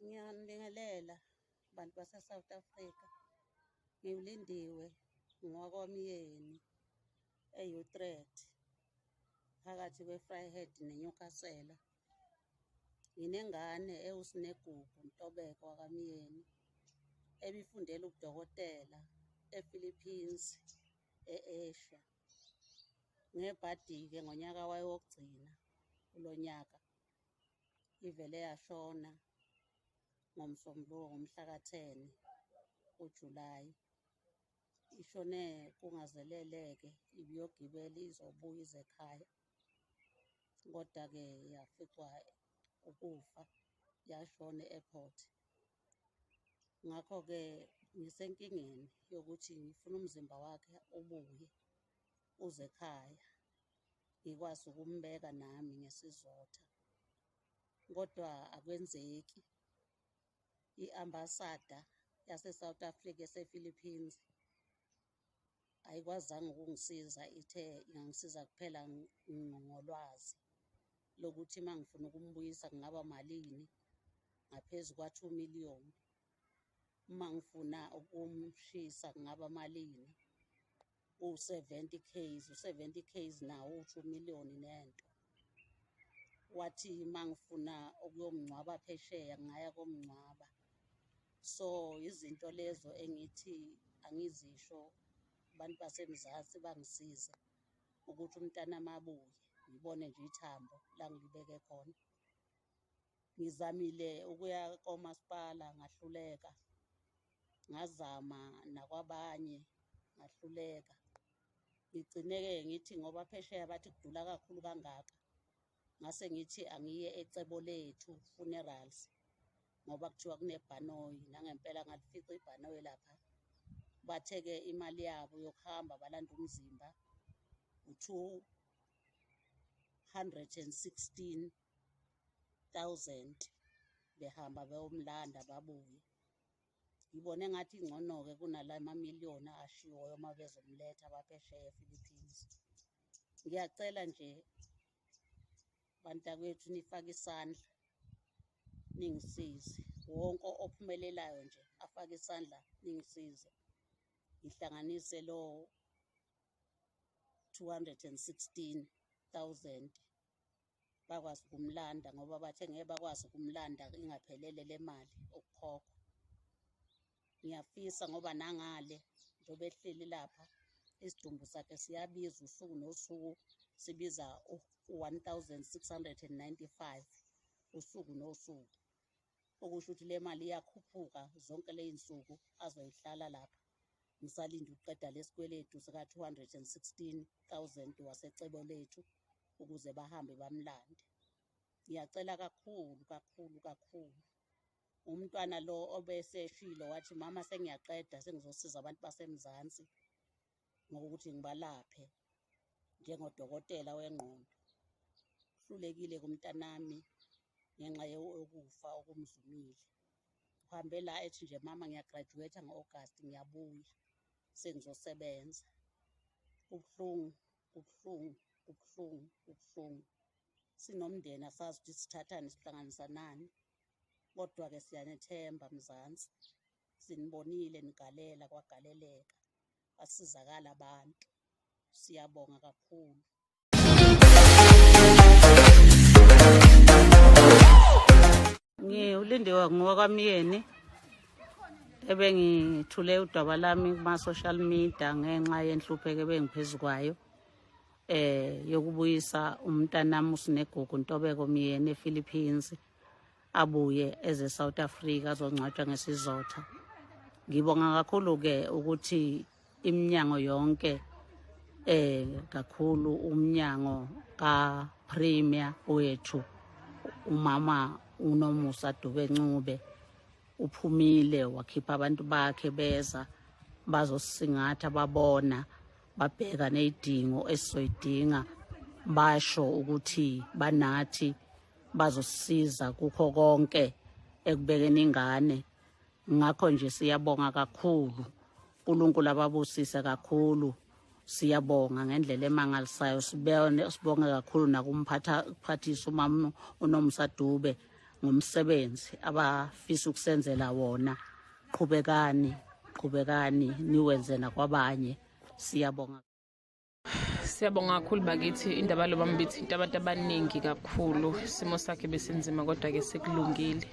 Ngiyanibingelela bantu base-South Africa. Ngiwulindiwe ngowakwaMyeni e-Utrecht phakathi kwe-Vryheid neNyukhasela. Nginengane ewuSinegugu Ntobeko wakaMyeni ebifundela ubudokotela ePhilippines e-Asia. Ngebhadi-ke ngonyaka wayo wokugcina kulo nyaka ivele yashona ngoMsombuluko ngomhlaka 10 kuJulayi. Ishone kungazeleleke ibiyogibela izobuya ize ekhaya, kodwa-ke yaficwa ukufa yashona e-airport. Ngakho-ke ngisenkingeni yokuthi ngifuna umzimba wakhe ubuye uze ekhaya ngikwazi ukumbeka nami ngesizotha, kodwa akwenzeki. I-ambassador yase-South Africa ese-Philippines ayikwazanga ukungisiza, ithe ingangisiza kuphela ngolwazi lokuthi uma ngifuna ukumbuyisa kungaba malini ngaphezu kwa-2 million. Uma ngifuna ukumshisa kungaba malini, u-70 Ks, u-70 Ks nawo u-2 million nento. Wathi uma ngifuna ukuyomngcwaba phesheya ngaya komngcwaba. So izinto lezo engithi angizisho abantu basemzansi bangisize ukuthi umntana mabuye ngibone nje ithambo la ngilibeke khona. Ngizamile ukuya komasipala ngahluleka, ngazama nakwabanye ngahluleka. Ngigcine-ke ngithi ngoba phesheya bathi kudula kakhulu kangaka, ngase ngithi angiye eCebolethu Funerals ngoba kuthiwa kunebhanoyi, nangempela ngalifica ibhanoyi lapha. Bathe-ke imali yabo yokuhamba balanda umzimba u-216,000 behamba beyomlanda babuye. Ngibone ngathi ngcono-ke kunala mamiliyoni ashiwoyo uma bezomletha abaphesheya ePhilippines. Ngiyacela nje bantakwethu nifake isandla ningisize, wonke ophumelelayo nje afake isandla ningisize, ngihlanganise lo 216,000 bakwazi ukumlanda, ngoba bathe ngeke bakwazi ukumlanda ingaphelele le mali okukhokhwa. Ngiyafisa ngoba nangale njengoba ehleli lapha isidumbu sakhe siyabiza usuku nosuku, sibiza u-1,695 usuku nosuku, okusho ukuthi le mali iyakhuphuka zonke ley'nsuku azoyihlala lapha. Ngisalinde ukuqeda lesikweletu sika-216,000 waseCebolethu ukuze bahambe bamlande. Ngiyacela kakhulu kakhulu kakhulu. Umntwana lo obeseshilo wathi mama sengiyaqeda, sengizosiza abantu basemzansi ngokuthi ngibalaphe njengodokotela wengqondo. Hlulekile kumntanami ngenxa yokufa okumzumile. Uhambe la ethi nje mama ngiyagraduate ngo-August ngiyabuya sengizosebenza. Kubuhlungu, kubuhlungu, kubuhlungu, kubuhlungu. Sinomndeni asazi ukuthi sithathani sihlanganisa nani, kodwa-ke siyanethemba mzansi. Sinibonile nigalela kwagaleleka, basizakala abantu. Siyabonga kakhulu. Ngiwulindiwe ngowakaMyeni, ebengithule udaba lami kuma-social media ngenxa yenhlupheko ebengiphezu kwayo yokubuyisa umntanami uSinegugu Ntobeko Myeni ePhilippines abuye eze-South Africa azongcwatshwa ngesizotha. Ngibonga kakhulu-ke ukuthi iminyango yonke kakhulu umnyango ka-Premier wethu umama uNomusa Dube-Ncube uphumile wakhipha abantu bakhe beza bazosisingatha, babona, babheka nezidingo esizoyidinga, basho ukuthi banathi bazosisiza kukho konke ekubekeni ingane. Ngakho nje siyabonga kakhulu, uNkulunkulu ababusise kakhulu. Siyabonga ngendlela emangalisayo, sibonge kakhulu nakumphathisa umama uNomusa Dube ngomsebenzi abafisa ukusenzela wona. Qhubekani niwenze nakwabanye. Siyabonga. Siyabonga kakhulu bakithi, indaba lo bambithi abantu abaningi kakhulu, isimo sakhe besinzima kodwa ke sekulungile.